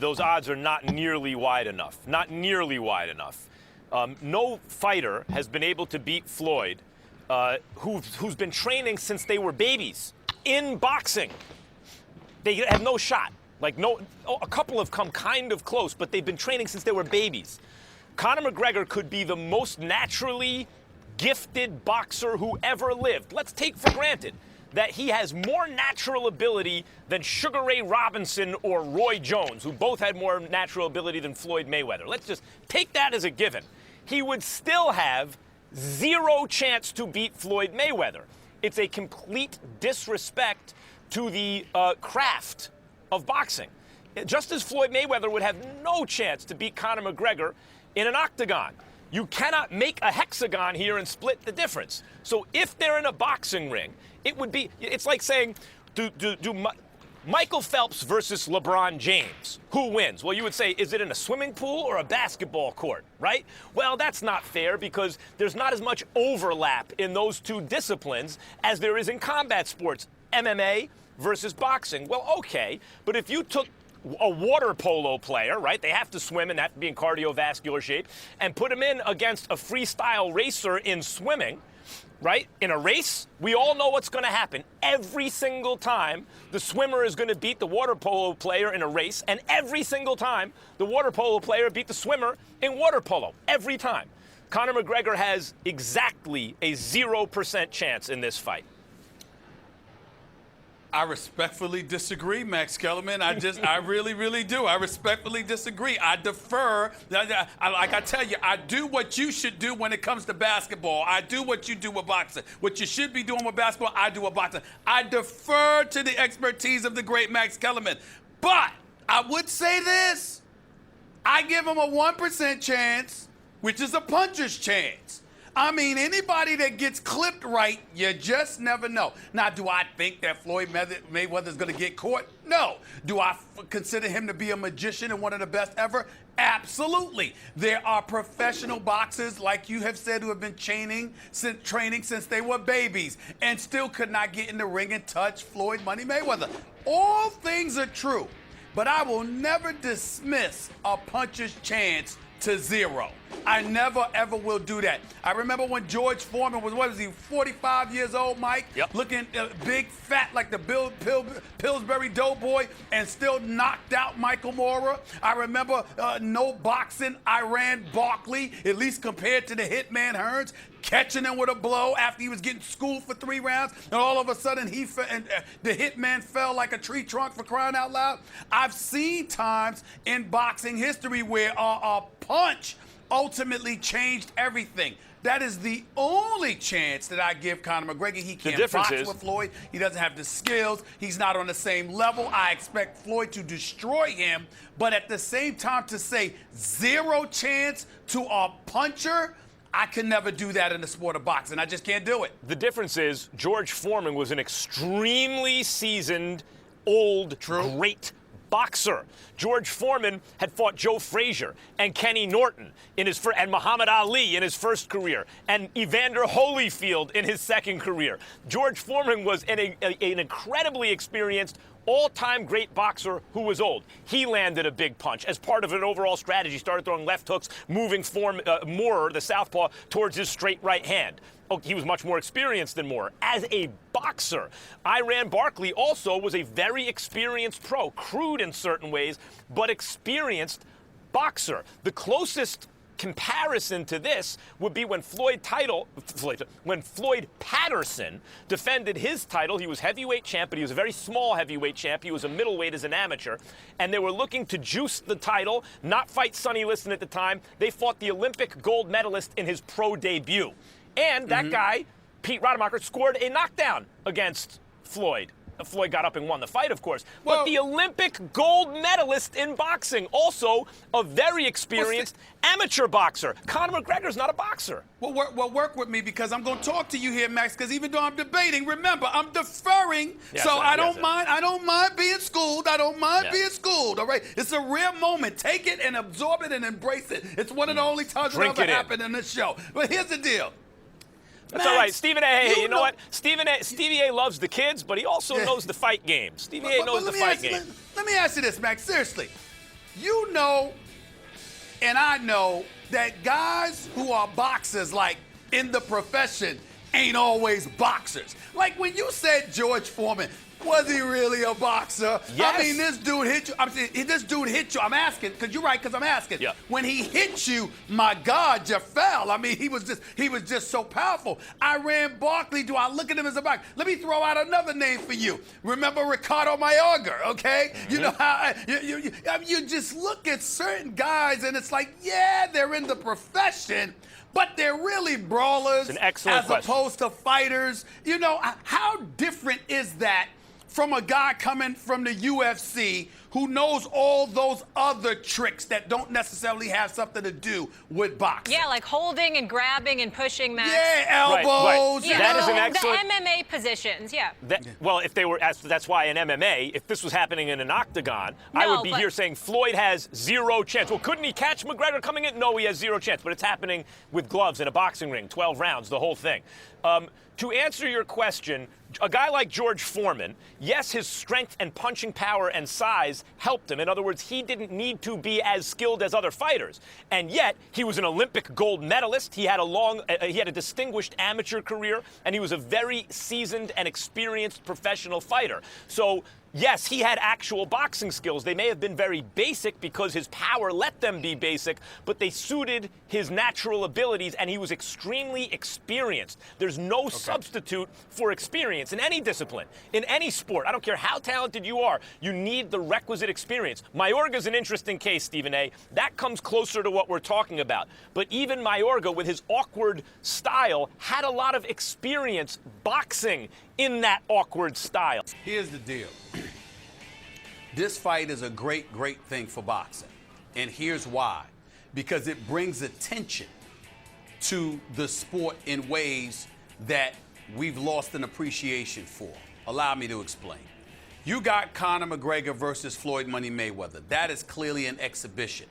those odds are not nearly wide enough. Not nearly wide enough. No fighter has been able to beat Floyd, who's been training since they were babies in boxing. They have no shot. A couple have come kind of close, but they've been training since they were babies. Conor McGregor could be the most naturally gifted boxer who ever lived. Let's take for granted that he has more natural ability than Sugar Ray Robinson or Roy Jones, who both had more natural ability than Floyd Mayweather. Let's just take that as a given. He would still have zero chance to beat Floyd Mayweather. It's a complete disrespect to the craft of boxing. Just as Floyd Mayweather would have no chance to beat Conor McGregor in an octagon. You cannot make a hexagon here and split the difference. So if they're in a boxing ring, it's like saying, Michael Phelps versus LeBron James, who wins? Well, you would say, is it in a swimming pool or a basketball court, right? Well, that's not fair because there's not as much overlap in those two disciplines as there is in combat sports, MMA versus boxing. Well, okay, but if you took a water polo player, right? They have to swim and have to be in cardiovascular shape, and put him in against a freestyle racer in swimming, right? In a race, we all know what's going to happen. Every single time, the swimmer is going to beat the water polo player in a race, and every single time, the water polo player beat the swimmer in water polo. Every time. Conor McGregor has exactly a 0% chance in this fight. I respectfully disagree, Max Kellerman. I really, really do. I respectfully disagree. I defer. Like I tell you, I do what you should do when it comes to basketball. I do what you do with boxing. What you should be doing with basketball, I do with boxing. I defer to the expertise of the great Max Kellerman. But I would say this. I give him a 1% chance, which is a puncher's chance. I mean, anybody that gets clipped right, you just never know. Now, do I think that Floyd Mayweather is going to get caught? No. Do I consider him to be a magician and one of the best ever? Absolutely. There are professional boxers, like you have said, who have been training since they were babies and still could not get in the ring and touch Floyd Money Mayweather. All things are true, but I will never dismiss a puncher's chance to 0. I never, ever will do that. I remember when George Foreman was, 45 years old, Mike? Yep. Looking big, fat like the Pillsbury Doughboy and still knocked out Michael Moorer. I remember no boxing, Iran Barkley, at least compared to the Hitman Hearns, catching him with a blow after he was getting schooled for 3 rounds, and all of a sudden the Hitman fell like a tree trunk, for crying out loud. I've seen times in boxing history where a punch ultimately changed everything. That is the only chance that I give Conor McGregor. He can't box with Floyd. He doesn't have the skills. He's not on the same level. I expect Floyd to destroy him. But at the same time, to say 0 chance to a puncher, I can never do that in the sport of boxing. I just can't do it. The difference is George Foreman was an extremely seasoned, old, great boxer. George Foreman had fought Joe Frazier and Kenny Norton and Muhammad Ali in his first career, and Evander Holyfield in his second career. George Foreman was an incredibly experienced, all-time great boxer who was old. He landed a big punch as part of an overall strategy, started throwing left hooks, moving Moorer, the southpaw, towards his straight right hand. Oh, he was much more experienced than Moorer. As a boxer, Iran Barkley also was a very experienced pro, crude in certain ways, but experienced boxer. The closest comparison to this would be when Floyd Patterson defended his title. He was heavyweight champ, but he was a very small heavyweight champ. He was a middleweight as an amateur, and they were looking to juice the title, not fight Sonny Liston at the time. They fought the Olympic gold medalist in his pro debut. And that guy, Pete Rademacher, scored a knockdown against Floyd. Floyd got up and won the fight, of course. But the Olympic gold medalist in boxing, also a very experienced amateur boxer. Conor McGregor's not a boxer. Well, work with me, because I'm going to talk to you here, Max, because even though I'm debating, remember, I'm deferring, I don't mind being schooled. I don't mind being schooled, all right? It's a rare moment. Take it and absorb it and embrace it. It's one of the only times it ever happened in this show. But here's the deal. That's all right. Stephen A. Hey, you know what? Stevie A loves the kids, but he also knows the fight game. Stevie A knows the fight game. Let me ask you this, Max. Seriously. You know, and I know that guys who are boxers, like in the profession, ain't always boxers. Like when you said George Foreman, was he really a boxer? Yes. I mean, this dude hit you. I'm saying, this dude hit you. I'm asking, because you're right, because I'm asking. Yeah. When he hit you, my God, you fell. I mean, he was just so powerful. Iran Barkley, do I look at him as a boxer? Let me throw out another name for you. Remember Ricardo Mayorga, okay? Mm-hmm. You know how you just look at certain guys and it's like, yeah, they're in the profession, but they're really brawlers It's an excellent as question. opposed to fighters. You know, how different is that from a guy coming from the UFC who knows all those other tricks that don't necessarily have something to do with boxing? Yeah, like holding and grabbing and pushing, Max. Yeah, Right, elbows. right. Yeah, That is an the excellent- MMA positions, yeah. Well, if they were, that's why in MMA, if this was happening in an octagon, I No, would be but- here saying Floyd has zero chance. Well, couldn't he catch McGregor coming in? No, he has zero chance. But it's happening with gloves in a boxing ring, 12 rounds, the whole thing. To answer your question, a guy like George Foreman, yes, his strength and punching power and size helped him. In other words, he didn't need to be as skilled as other fighters. And yet, he was an Olympic gold medalist. He had a distinguished amateur career, and he was a very seasoned and experienced professional fighter. So, yes, he had actual boxing skills. They may have been very basic because his power let them be basic, but they suited his natural abilities, and he was extremely experienced. There's no substitute for experience in any discipline, in any sport. I don't care how talented you are. You need the requisite experience. Mayorga's an interesting case, Stephen A. That comes closer to what we're talking about. But even Mayorga, with his awkward style, had a lot of experience boxing in that awkward style. Here's the deal. This fight is a great, great thing for boxing. And here's why. Because it brings attention to the sport in ways that we've lost an appreciation for. Allow me to explain. You got Conor McGregor versus Floyd Money Mayweather. That is clearly an exhibition.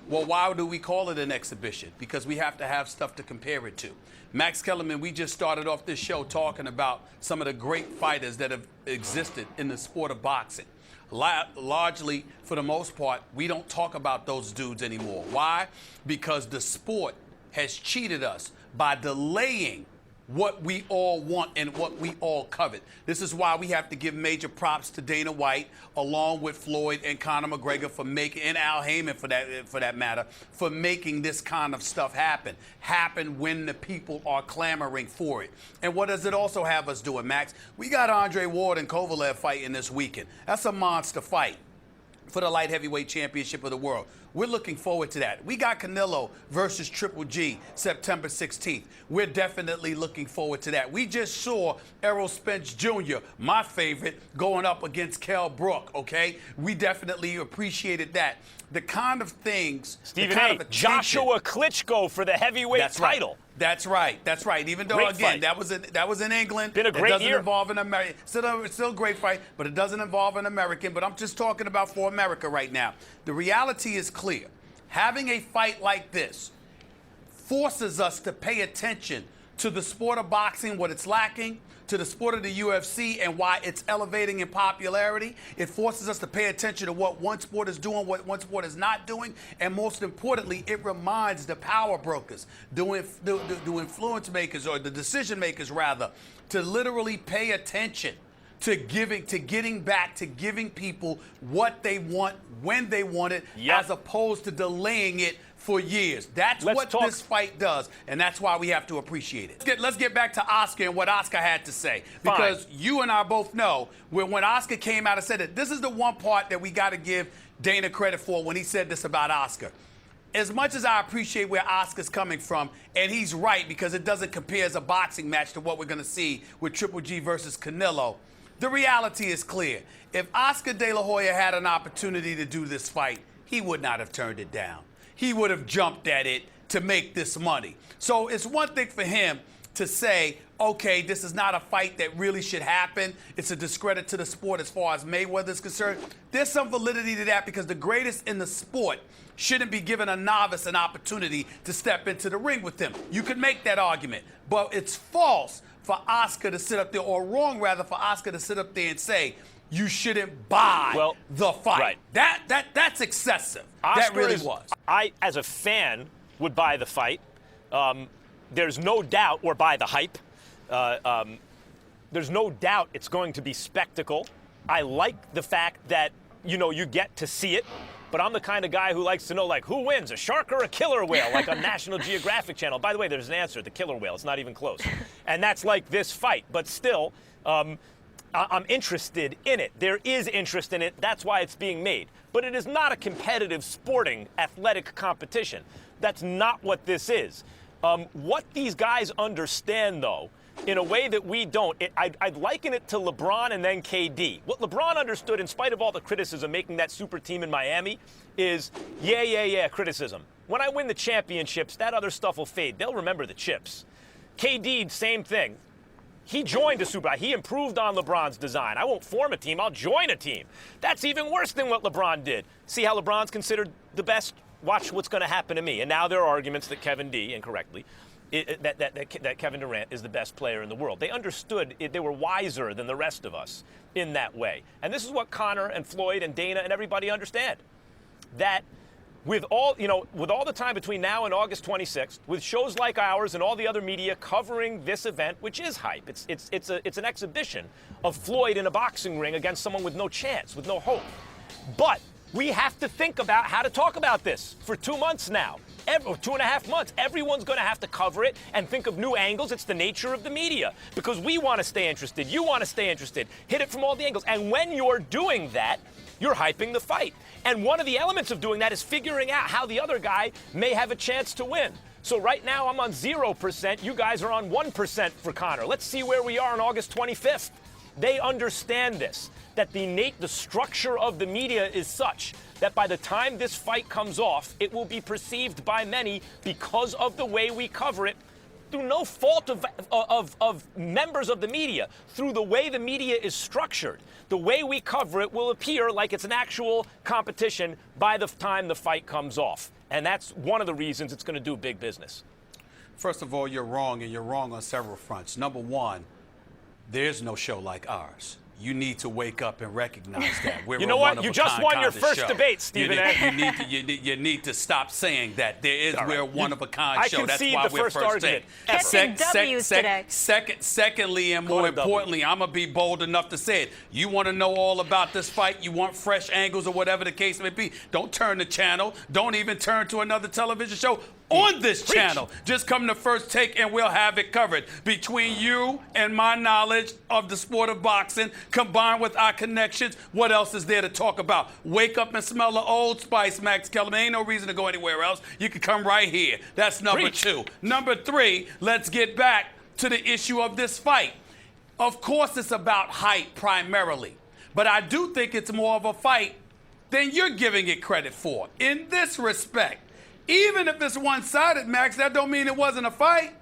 Well, why do we call it an exhibition? Because we have to have stuff to compare it to. Max Kellerman, we just started off this show talking about some of the great fighters that have existed in the sport of boxing. Largely, for the most part, we don't talk about those dudes anymore. Why? Because the sport has cheated us by delaying what we all want and what we all covet. This is why we have to give major props to Dana White, along with Floyd and Conor McGregor for making, and Al Heyman for that matter, for making this kind of stuff happen when the people are clamoring for it. And what does it also have us doing, Max? We got Andre Ward and Kovalev fighting this weekend. That's a monster fight for the light heavyweight championship of the world. We're looking forward to that. We got Canelo versus Triple G September 16th. We're definitely looking forward to that. We just saw Errol Spence Jr., my favorite, going up against Kell Brook, okay? We definitely appreciated that. The kind of things, Stephen the kind A., of attention- Joshua Klitschko for the heavyweight That's right. title. That's right. That's right. Even though, Great again, fight. that was in England. Been a great it doesn't year. involve an American. Still a great fight, but it doesn't involve an American. But I'm just talking about for America right now. The reality is clear. Having a fight like this forces us to pay attention to the sport of boxing, what it's lacking, to the sport of the UFC and why it's elevating in popularity. It forces us to pay attention to what one sport is doing, what one sport is not doing, and most importantly, it reminds the power brokers, the influence makers, or the decision makers rather, to literally pay attention to getting back to giving people what they want when they want it, Yep. as opposed to delaying it for years. That's Let's what talk- this fight does, and that's why we have to appreciate it. Let's get back to Oscar and what Oscar had to say, because you and I both know when Oscar came out and said it, this is the one part that we got to give Dana credit for when he said this about Oscar. As much as I appreciate where Oscar's coming from, and he's right because it doesn't compare as a boxing match to what we're going to see with Triple G versus Canelo, the reality is clear. If Oscar De La Hoya had an opportunity to do this fight, he would not have turned it down. He would have jumped at it to make this money. So it's one thing for him to say, okay, this is not a fight that really should happen. It's a discredit to the sport as far as Mayweather is concerned. There's some validity to that because the greatest in the sport shouldn't be given a novice an opportunity to step into the ring with them. You could make that argument, but it's false for Oscar to sit up there, or wrong rather for Oscar to sit up there and say, you shouldn't buy the fight. Right. That's excessive. Oscar that really is, was. I, as a fan, would buy the fight. There's no doubt, or buy the hype. There's no doubt it's going to be spectacle. I like the fact that, you get to see it. But I'm the kind of guy who likes to know, who wins, a shark or a killer whale, like on National Geographic Channel. By the way, there's an answer, the killer whale. It's not even close. And that's like this fight. But still, I'm interested in it. There is interest in it. That's why it's being made. But it is not a competitive sporting athletic competition. That's not what this is. What these guys understand, though, in a way that we don't, I'd liken it to LeBron and then KD. What LeBron understood, in spite of all the criticism making that super team in Miami, is criticism. When I win the championships, that other stuff will fade. They'll remember the chips. KD, same thing. He joined a super. He improved on LeBron's design. I won't form a team. I'll join a team. That's even worse than what LeBron did. See how LeBron's considered the best? Watch what's going to happen to me. And now there are arguments that Kevin D, incorrectly, that Kevin Durant is the best player in the world. They understood it. They were wiser than the rest of us in that way. And this is what Conor and Floyd and Dana and everybody understand. That with all the time between now and August 26th, with shows like ours and all the other media covering this event, which is hype, it's an exhibition of Floyd in a boxing ring against someone with no chance, with no hope. But we have to think about how to talk about this for 2 months now. 2.5 months. Everyone's going to have to cover it and think of new angles. It's the nature of the media because we want to stay interested. You want to stay interested. Hit it from all the angles. And when you're doing that, you're hyping the fight. And one of the elements of doing that is figuring out how the other guy may have a chance to win. So right now I'm on 0%. You guys are on 1% for Conor. Let's see where we are on August 25th. They understand this, that the structure of the media is such that by the time this fight comes off, it will be perceived by many because of the way we cover it, through no fault of members of the media, through the way the media is structured. The way we cover it will appear like it's an actual competition by the time the fight comes off. And that's one of the reasons it's going to do big business. First of all, you're wrong, and you're wrong on several fronts. Number one, there's no show like ours. You need to wake up and recognize that. We're you know what? You just won your first debate, Stephen A. You need to stop saying that. We're a one-of-a-kind show. That's why we're first in. Secondly, and more importantly, I'm going to be bold enough to say it. You want to know all about this fight? You want fresh angles or whatever the case may be? Don't turn the channel. Don't even turn to another television show on this channel. Just come to First Take and we'll have it covered. Between you and my knowledge of the sport of boxing, combined with our connections, what else is there to talk about? Wake up and smell the Old Spice, Max Kellerman. Ain't no reason to go anywhere else. You can come right here. That's number two. Number three, let's get back to the issue of this fight. Of course, it's about hype primarily, but I do think it's more of a fight than you're giving it credit for. In this respect, even if it's one-sided, Max, that don't mean it wasn't a fight.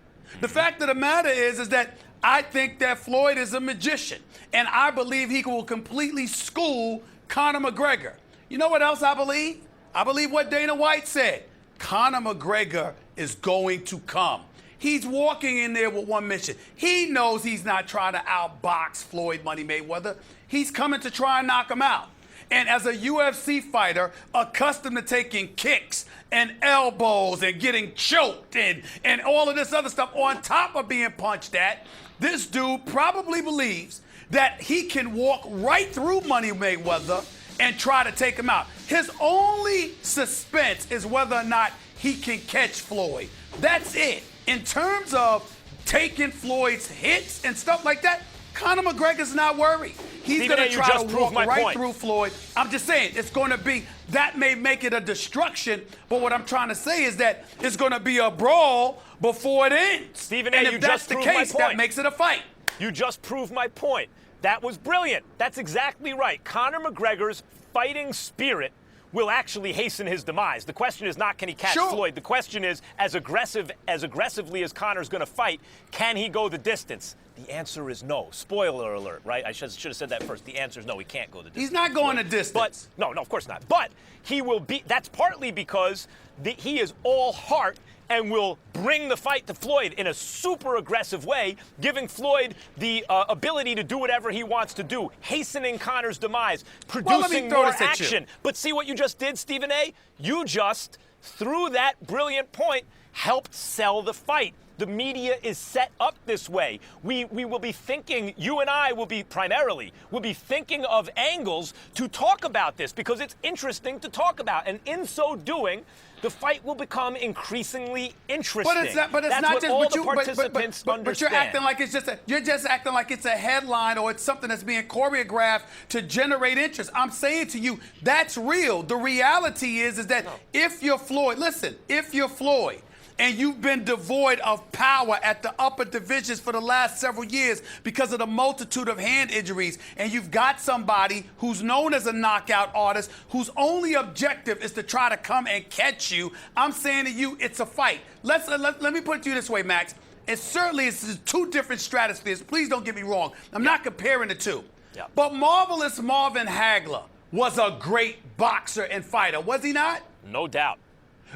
The fact of the matter is that I think that Floyd is a magician, and I believe he will completely school Conor McGregor. You know what else I believe? I believe what Dana White said. Conor McGregor is going to come. He's walking in there with one mission. He knows he's not trying to outbox Floyd Money Mayweather. He's coming to try and knock him out. And as a UFC fighter, accustomed to taking kicks and elbows and getting choked and all of this other stuff on top of being punched at, this dude probably believes that he can walk right through Money Mayweather and try to take him out. His only suspense is whether or not he can catch Floyd. That's it. In terms of taking Floyd's hits and stuff like that, Conor McGregor's not worried. He's going to try to walk right through Floyd. I'm just saying, it's going to be, that may make it a destruction, but what I'm trying to say is that it's going to be a brawl before it ends. Stephen A., and if that's the case, that makes it a fight. You just proved my point. That was brilliant. That's exactly right. Conor McGregor's fighting spirit will actually hasten his demise. The question is not can he catch Floyd. The question is, as aggressively as Conor's going to fight, can he go the distance? The answer is no. Spoiler alert, right? I should have said that first. The answer is no, he can't go the distance. He's not going the distance. But, no, of course not. But he will be, that's partly because he is all heart and will bring the fight to Floyd in a super aggressive way, giving Floyd the ability to do whatever he wants to do, hastening Conor's demise, producing more action. But see what you just did, Stephen A? You just, through that brilliant point, helped sell the fight. The media is set up this way. We will be thinking, you and I will be thinking of angles to talk about this because it's interesting to talk about. And in so doing, the fight will become increasingly interesting. But it's not That's just what all what the you, participants understand. but you're acting like it's just acting like it's a headline or it's something that's being choreographed to generate interest. I'm saying to you, that's real. The reality is that if you're Floyd, if you're Floyd, and you've been devoid of power at the upper divisions for the last several years because of the multitude of hand injuries, and you've got somebody who's known as a knockout artist whose only objective is to try to come and catch you, I'm saying to you, it's a fight. Let me put it to you this way, Max. It certainly is two different stratospheres. Please don't get me wrong. I'm not comparing the two. Yeah. But Marvelous Marvin Hagler was a great boxer and fighter, was he not? No doubt.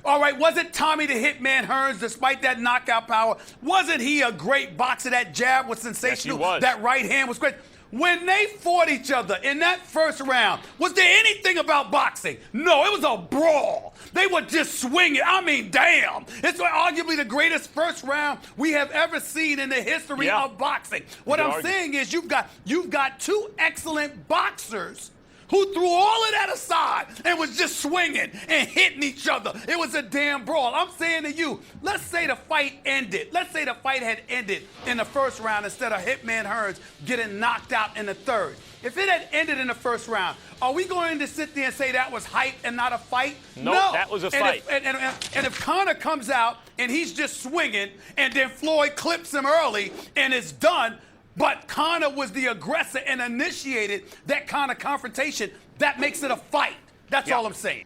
All right, was it Tommy the Hitman Hearns, despite that knockout power? Wasn't he a great boxer? That jab was sensational. Yes, he was. That right hand was great. When they fought each other in that first round, was there anything about boxing? No, it was a brawl. They were just swinging. I mean, damn. It's arguably the greatest first round we have ever seen in the history of boxing. What I'm saying is you've got two excellent boxers who threw all of that aside and was just swinging and hitting each other. It was a damn brawl. I'm saying to you, let's say the fight ended. Let's say the fight had ended in the first round instead of Hitman Hearns getting knocked out in the third. If it had ended in the first round, are we going to sit there and say that was hype and not a fight? No, that was a fight. And if Conor comes out and he's just swinging and then Floyd clips him early and it's done, but Conor was the aggressor and initiated that kind of confrontation, that makes it a fight. That's all I'm saying.